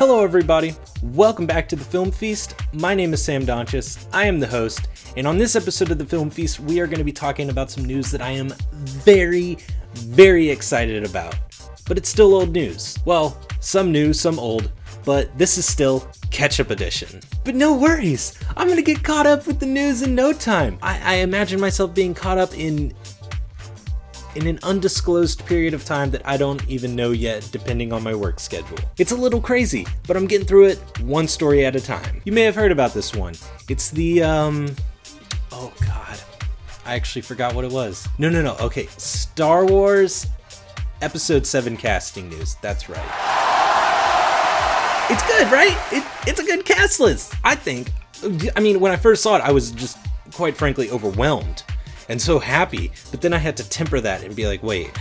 Hello everybody, welcome back to the Film Feast. My name is Sam Donchis, I am the host, and on this episode of the Film Feast, we are going to be talking about some news that I am very excited about. But it's still old news. Well, some new, some old, but this is still catch-up edition. But no worries, I'm going to get caught up with the news in no time. I imagine myself being caught up in an undisclosed period of time that I don't even know yet, depending on my work schedule. It's a little crazy, but I'm getting through it one story at a time. You may have heard about this one. It's the, oh god, I actually forgot what it was. No, okay, Star Wars Episode 7 casting news, that's right. It's good, right? It's a good cast list, I think. I mean, when I first saw it, I was just, quite frankly, overwhelmed. And so happy, but then I had to temper that and be like, wait,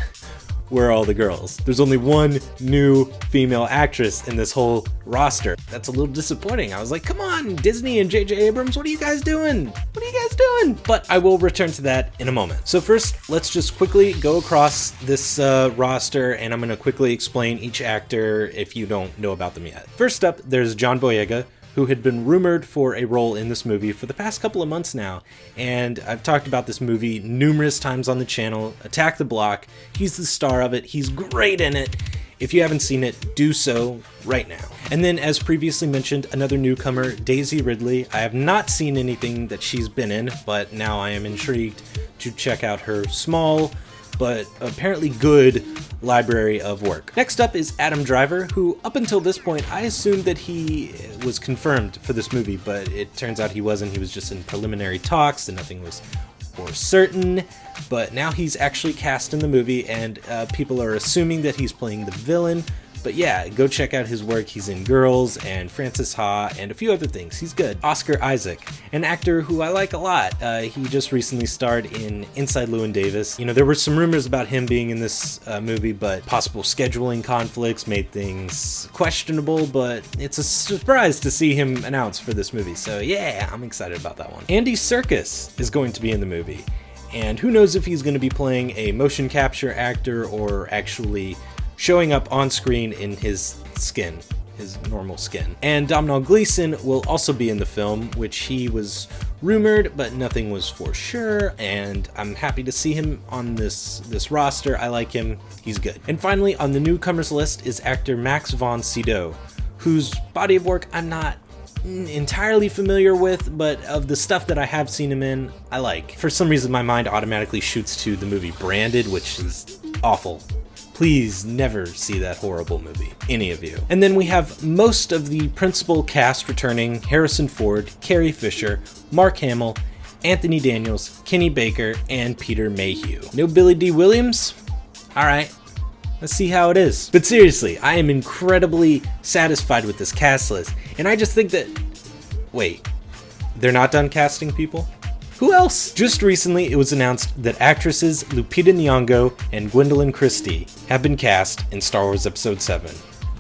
where are all the girls? There's only one new female actress in this whole roster. That's a little disappointing. I was like, come on, Disney and J.J. Abrams, what are you guys doing? What are you guys doing? But I will return to that in a moment. So first, let's just quickly go across this roster, and I'm going to quickly explain each actor if you don't know about them yet. First up, there's John Boyega, who had been rumored for a role in this movie for the past couple of months now. And I've talked about this movie numerous times on the channel, Attack the Block. He's the star of it. He's great in it. If you haven't seen it, do so right now. And then, as previously mentioned, another newcomer, Daisy Ridley. I have not seen anything that she's been in, but now I am intrigued to check out her small, but apparently good library of work. Next up is Adam Driver, who up until this point I assumed that he was confirmed for this movie, but it turns out he wasn't. He was just in preliminary talks and nothing was for certain, but now he's actually cast in the movie, and people are assuming that he's playing the villain. But yeah, go check out his work. He's in Girls and Frances Ha and a few other things. He's good. Oscar Isaac, an actor who I like a lot. He just recently starred in Inside Llewyn Davis. You know, there were some rumors about him being in this movie, but possible scheduling conflicts made things questionable, but it's a surprise to see him announced for this movie. So yeah, I'm excited about that one. Andy Serkis is going to be in the movie, and who knows if he's going to be playing a motion capture actor or actually showing up on screen in his skin, his normal skin. And Domhnall Gleeson will also be in the film, which he was rumored, but nothing was for sure, and I'm happy to see him on this roster. I like him, he's good. And finally, on the newcomers list is actor Max von Sydow, whose body of work I'm not entirely familiar with, but of the stuff that I have seen him in, I like. For some reason, my mind automatically shoots to the movie Branded, which is awful. Please never see that horrible movie, any of you. And then we have most of the principal cast returning: Harrison Ford, Carrie Fisher, Mark Hamill, Anthony Daniels, Kenny Baker, and Peter Mayhew. No Billy D. Williams? Alright, let's see how it is. But seriously, I am incredibly satisfied with this cast list, and I just think that, wait, they're not done casting people? Who else? Just recently, it was announced that actresses Lupita Nyong'o and Gwendolyn Christie have been cast in Star Wars Episode 7.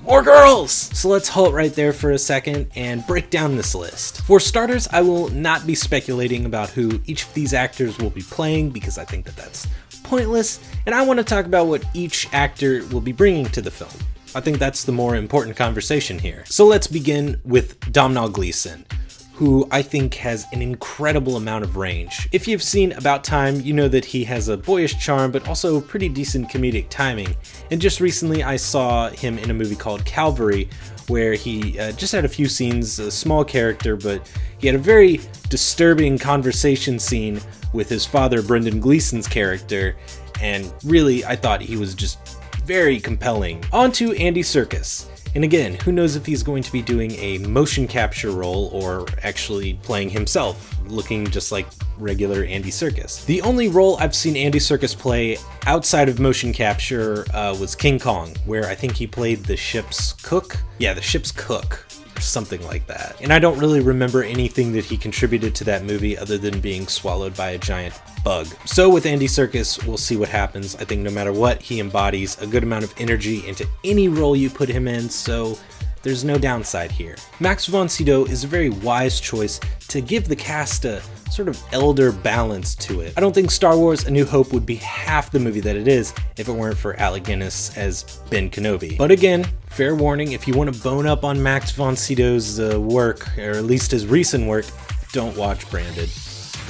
More girls! So let's halt right there for a second and break down this list. For starters, I will not be speculating about who each of these actors will be playing, because I think that that's pointless, and I want to talk about what each actor will be bringing to the film. I think that's the more important conversation here. So let's begin with Domhnall Gleeson, who I think has an incredible amount of range. If you've seen About Time, you know that he has a boyish charm, but also pretty decent comedic timing. And just recently I saw him in a movie called Calvary, where he just had a few scenes, a small character, but he had a very disturbing conversation scene with his father, Brendan Gleeson's character, and really I thought he was just very compelling. On to Andy Serkis. And again, who knows if he's going to be doing a motion capture role or actually playing himself, looking just like regular Andy Serkis. The only role I've seen Andy Serkis play outside of motion capture was King Kong, where I think he played the ship's cook. Yeah, the ship's cook, or something like that. And I don't really remember anything that he contributed to that movie other than being swallowed by a giant bug. So with Andy Serkis, we'll see what happens. I think no matter what, he embodies a good amount of energy into any role you put him in, so there's no downside here. Max von Sydow is a very wise choice to give the cast a sort of elder balance to it. I don't think Star Wars A New Hope would be half the movie that it is if it weren't for Alec Guinness as Ben Kenobi. But again, fair warning, if you want to bone up on Max von Sydow's work, or at least his recent work, don't watch Branded.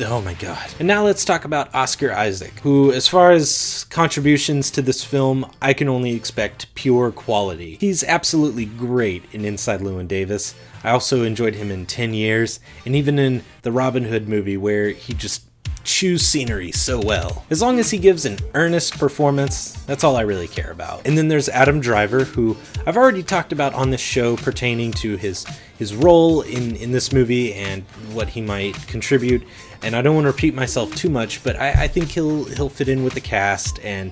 Oh my god. And now let's talk about Oscar Isaac, who, as far as contributions to this film, I can only expect pure quality. He's absolutely great in Inside Llewyn Davis. I also enjoyed him in 10 Years, and even in the Robin Hood movie where he just chews scenery so well. As long as he gives an earnest performance, that's all I really care about. And then there's Adam Driver, who I've already talked about on this show pertaining to his role in this movie and what he might contribute. And I don't want to repeat myself too much, but I think he'll fit in with the cast and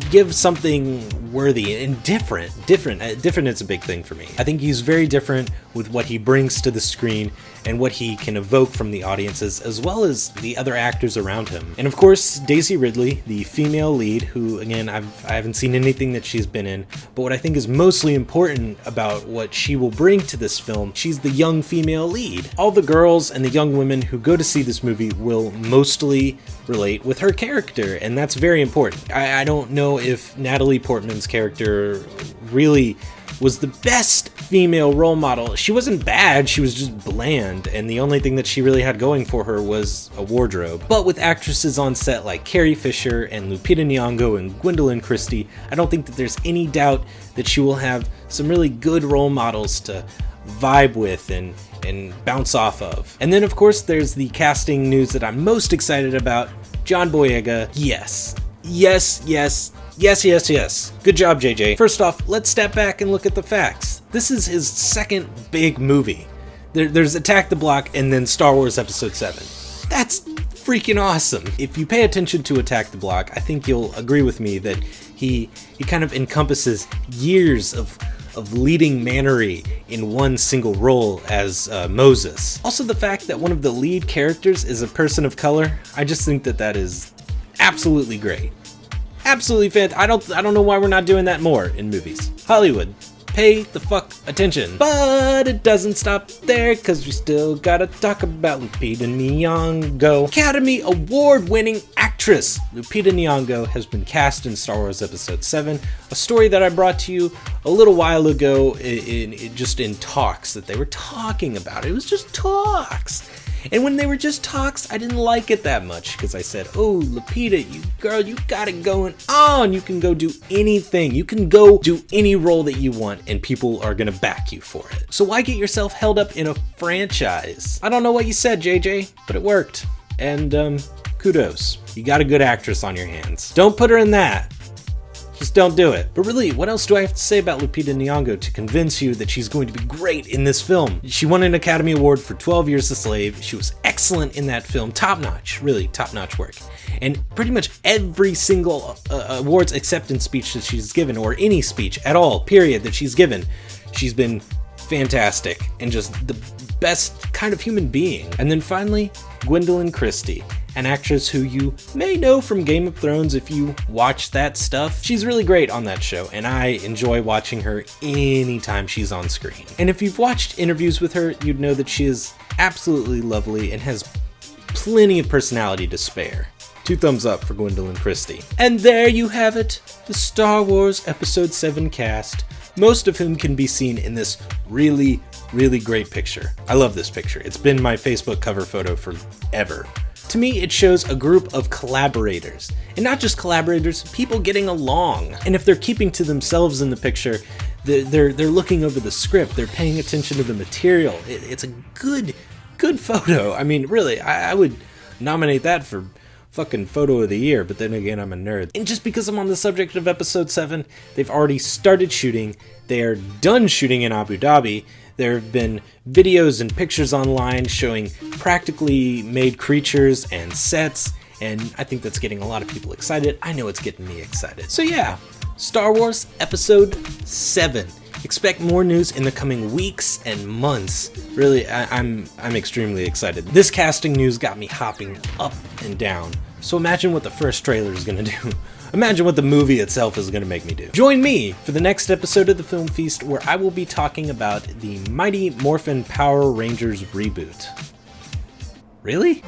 give something worthy and different. Different is a big thing for me. I think he's very different with what he brings to the screen and what he can evoke from the audiences, as well as the other actors around him. And of course, Daisy Ridley, the female lead, who again, I haven't seen anything that she's been in, but what I think is mostly important about what she will bring to this film, she's the young female lead. All the girls and the young women who go to see this movie will mostly relate with her character, and that's very important. I don't know if Natalie Portman's character really was the best female role model. She wasn't bad, she was just bland, and the only thing that she really had going for her was a wardrobe. But with actresses on set like Carrie Fisher and Lupita Nyong'o and Gwendolyn Christie, I don't think that there's any doubt that she will have some really good role models to vibe with and bounce off of. And then of course there's the casting news that I'm most excited about. John Boyega, yes. Good job, JJ. First off, let's step back and look at the facts. This is his second big movie. There's Attack the Block and then Star Wars Episode 7. That's freaking awesome. If you pay attention to Attack the Block, I think you'll agree with me that he kind of encompasses years of leading Mannery in one single role as Moses. Also, the fact that one of the lead characters is a person of color, I just think that is absolutely great. Absolutely fantastic. I don't know why we're not doing that more in movies. Hollywood, pay the fuck attention. But it doesn't stop there, cause we still gotta talk about Lupita Nyong'o. Academy Award-winning actress Lupita Nyong'o has been cast in Star Wars Episode 7, a story that I brought to you a little while ago just in talks that they were talking about. It was just talks. And when they were just talks, I didn't like it that much because I said, oh, Lupita, you got it going on. You can go do anything. You can go do any role that you want and people are going to back you for it. So why get yourself held up in a franchise? I don't know what you said, JJ, but it worked. And kudos. You got a good actress on your hands. Don't put her in that. Just don't do it. But really, what else do I have to say about Lupita Nyong'o to convince you that she's going to be great in this film? She won an Academy Award for 12 Years a Slave. She was excellent in that film. Top-notch, really top-notch work. And pretty much every single awards acceptance speech that she's given, or any speech at all, period, that she's given, she's been fantastic and just the best kind of human being. And then finally, Gwendolyn Christie, an actress who you may know from Game of Thrones if you watch that stuff. She's really great on that show, and I enjoy watching her anytime she's on screen. And if you've watched interviews with her, you'd know that she is absolutely lovely and has plenty of personality to spare. 2 thumbs up for Gwendolyn Christie. And there you have it, the Star Wars Episode 7 cast, most of whom can be seen in this really great picture. I love this picture. It's been my Facebook cover photo forever. To me, it shows a group of collaborators, and not just collaborators, people getting along. And if they're keeping to themselves in the picture, they're looking over the script, they're paying attention to the material. It's a good photo. I mean, really, I would nominate that for fucking photo of the year, but then again, I'm a nerd. And just because I'm on the subject of Episode 7, they've already started shooting. They are done shooting in Abu Dhabi. There have been videos and pictures online showing practically made creatures and sets, and I think that's getting a lot of people excited. I know it's getting me excited. So yeah, Star Wars Episode 7. Expect more news in the coming weeks and months. Really, I'm extremely excited. This casting news got me hopping up and down. So imagine what the first trailer is gonna do. Imagine what the movie itself is going to make me do. Join me for the next episode of the Film Feast, where I will be talking about the Mighty Morphin Power Rangers reboot. Really?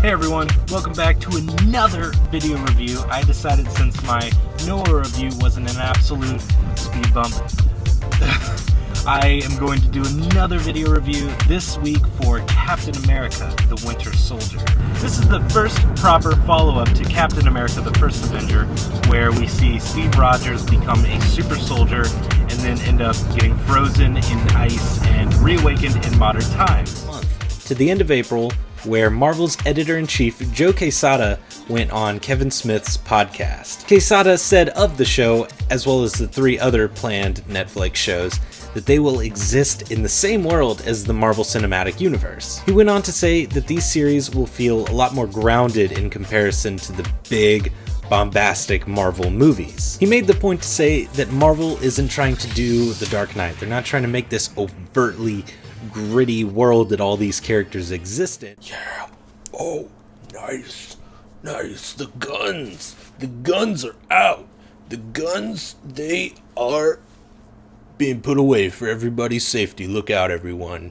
Hey everyone, welcome back to another video review. I decided since my Noah review wasn't an absolute speed bump, I am going to do another video review this week for Captain America, the Winter Soldier. This is the first proper follow-up to Captain America, the First Avenger, where we see Steve Rogers become a super soldier and then end up getting frozen in ice and reawakened in modern times. To the end of April, where Marvel's editor-in-chief Joe Quesada went on Kevin Smith's podcast. Quesada said of the show, as well as the 3 other planned Netflix shows, that they will exist in the same world as the Marvel Cinematic Universe. He went on to say that these series will feel a lot more grounded in comparison to the big, bombastic Marvel movies. He made the point to say that Marvel isn't trying to do The Dark Knight. They're not trying to make this overtly gritty world that all these characters exist in. Yeah. Oh, nice. Nice. The guns are out. The guns, they are being put away for everybody's safety. Look out, everyone.